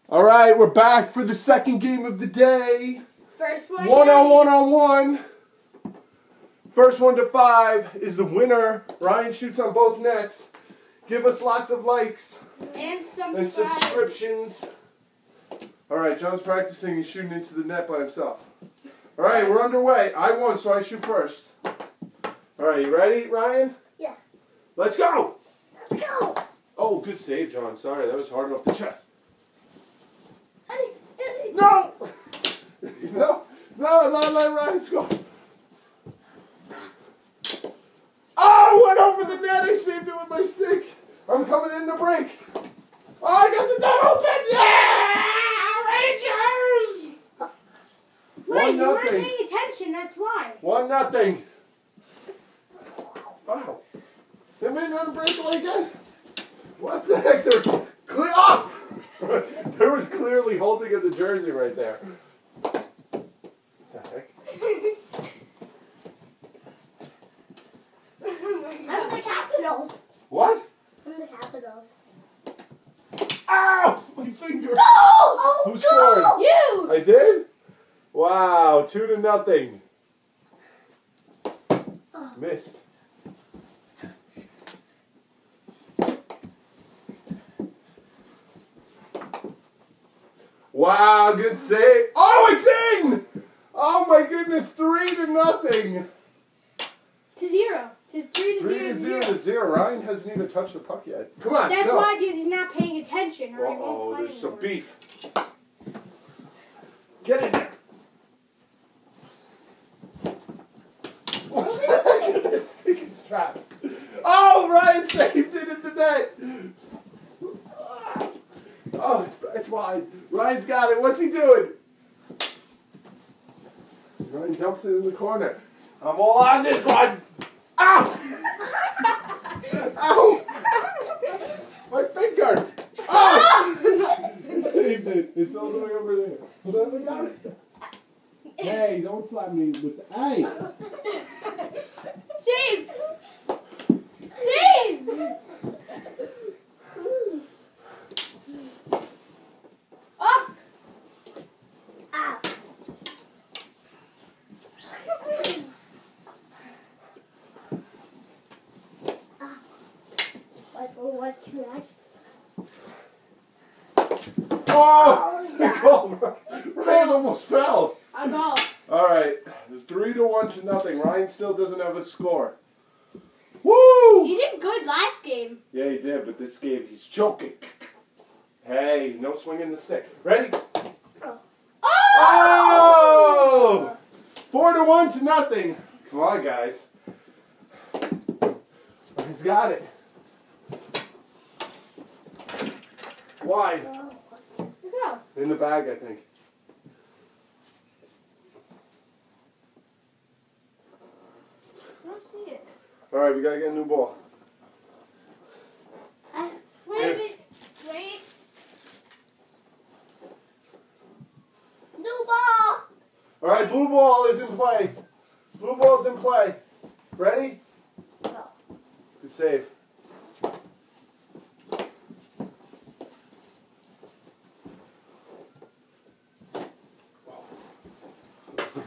All right, we're back for the second game of the day. First one. One-on-one. First one to 5 is the winner. Ryan shoots on both nets. Give us lots of likes And and subscriptions. All right, John's practicing. He's shooting into the net by himself. All right, we're underway. I won, so I shoot first. All right, you ready, Ryan? Yeah. Let's go. Let's go. Oh, good save, John. Sorry, that was hard off the chest. Hey. No! No, let Ryan score. Oh, went over the net. I saved it with my stick. I'm coming in to break. Oh, I got the net open. Yeah! Rangers! Wait, you weren't 1-0. paying attention, that's why. 1-0. Wow. Hit me another breakaway again? What the heck? There was clearly holding of the jersey right there. What the heck? I'm the Capitals. What? I'm the Capitals. Ow! My finger. Go! Oh, Who scored? You! I did? Wow, 2-0. Missed. Wow, good save. Oh, it's in! Oh my goodness, 3-0. To 0. To 3 to 0 to 0. Ryan hasn't even touched the puck yet. Come on, That's go. why, because he's not paying attention. Or he won't Uh-oh, play there's some anymore. beef. Get in there. It's sticking strap. Oh, Ryan saved it in the net. Oh, it's wide. Ryan's got it. What's he doing? Ryan dumps it in the corner. I'm all on this one. Ow! Ow! My finger. Oh! I saved it. It's all the way over there. Hold on, I got it. Hey, don't slap me with the... Hey! Save! Save! Oh! Ah! Oh! Ryan almost fell. I go. All right, 3-1-0. Ryan still doesn't have a score. Woo! He did good last game. Yeah, he did, but this game he's choking. Hey, no swinging the stick. Ready? Oh! Oh! 4-1-0. Come on, guys. He's got it. Wide. Go. In the bag, I think. I don't see it. All right, we gotta get a new ball. Wait a minute. Wait. New ball. All right, blue ball is in play. Blue ball's in play. Ready? Go. Good save.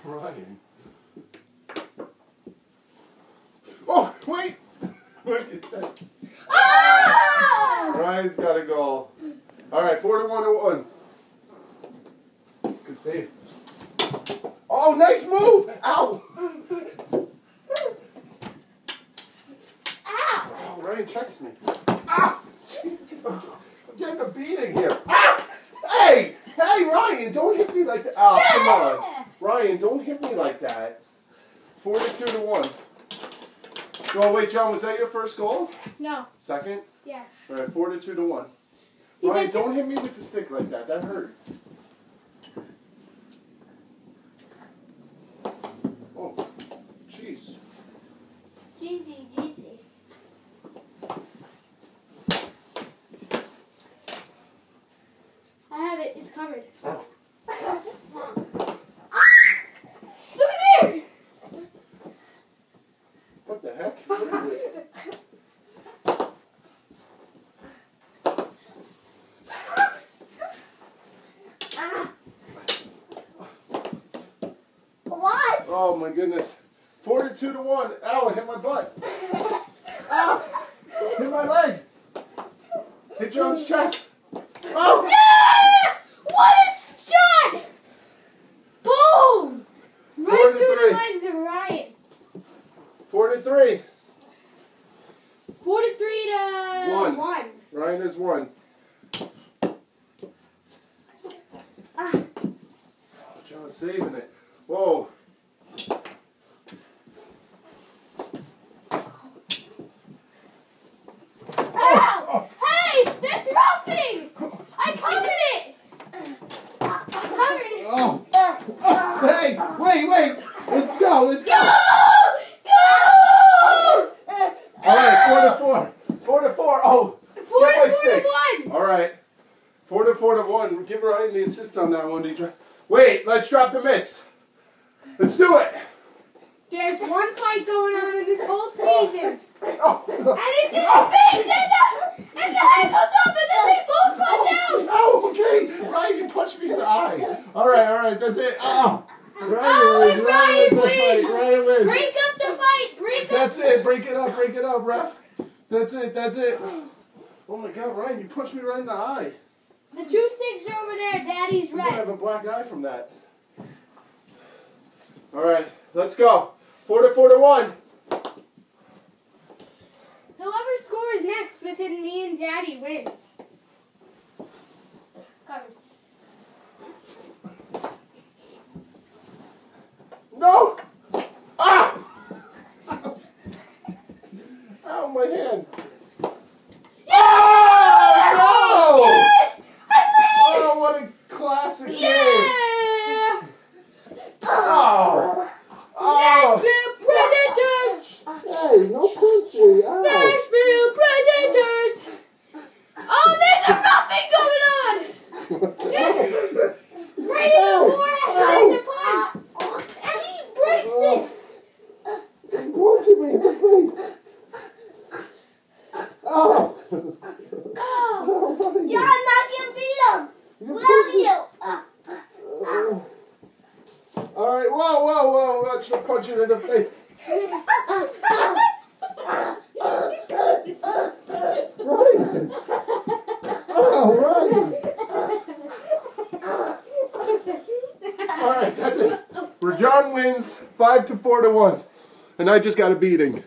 Ryan. Oh, wait! Look at that. Ah! Ryan's got a goal. All right, 4-1-1. Good save. Oh, nice move! Ow! Ow! Oh, Ryan checks me. Ah! Jesus. I'm getting a beating here. Ah! Hey! Hey, Ryan, don't hit me like that. Oh, come on. Ryan, don't hit me like that. 4-2-1. Oh, wait, John, was that your first goal? No. Second? Yeah. All right, 4-2-1. He Ryan, said don't hit me with the stick like that. That hurt. Oh, jeez. Jeezy. I have it. It's covered. Oh. Look there! What the heck? What is it? Oh my goodness. 4-2-1. Ow, I hit my butt. Ah! Hit my leg. Hit John's chest. Oh! Yeah! What a shot! Boom! Right through the legs of Ryan. 4-3. 4-3-1. Ryan is 1. Oh, John's saving it. Whoa. Ow! Hey, that's roughing! I covered it! Oh. Hey, wait. Let's go. Go! All right, 4-4. 4-4. Oh, 4-4-1. all right. 4-4-1. Give Ryan the assist on that one. Wait, let's drop the mitts. Let's do it. There's one fight going on in this whole season. Oh. And it's in the face and the head goes up and then they both fall down. Oh, okay. Ryan, you punched me in the eye. All right. That's it. Oh. Ryan wins. Ryan wins. Break up the fight. That's it. Break it up, ref. That's it. Oh my God, Ryan, you punched me right in the eye. The two sticks are over there. Daddy's You might red. have a black eye from that. All right, let's go. 4-4-1. Whoever scores next within me and Daddy wins. Covered. No! Ah! Ow, my hand. Oh, no! Yes! I win! Oh, what a classic game. Yeah! Oh! Nashville Predators! Hey, no punching. Ow. Nashville Predators! Oh, there's a roughing going on! Yes! Right in the forehead, the punch! And he breaks it! He's punching me in the face. Oh! Oh. John, not you beat him. Love you. All right, whoa! Watch the punching in the face. Ryan! Oh, Ryan! All right, that's it. John wins 5-4-1, and I just got a beating.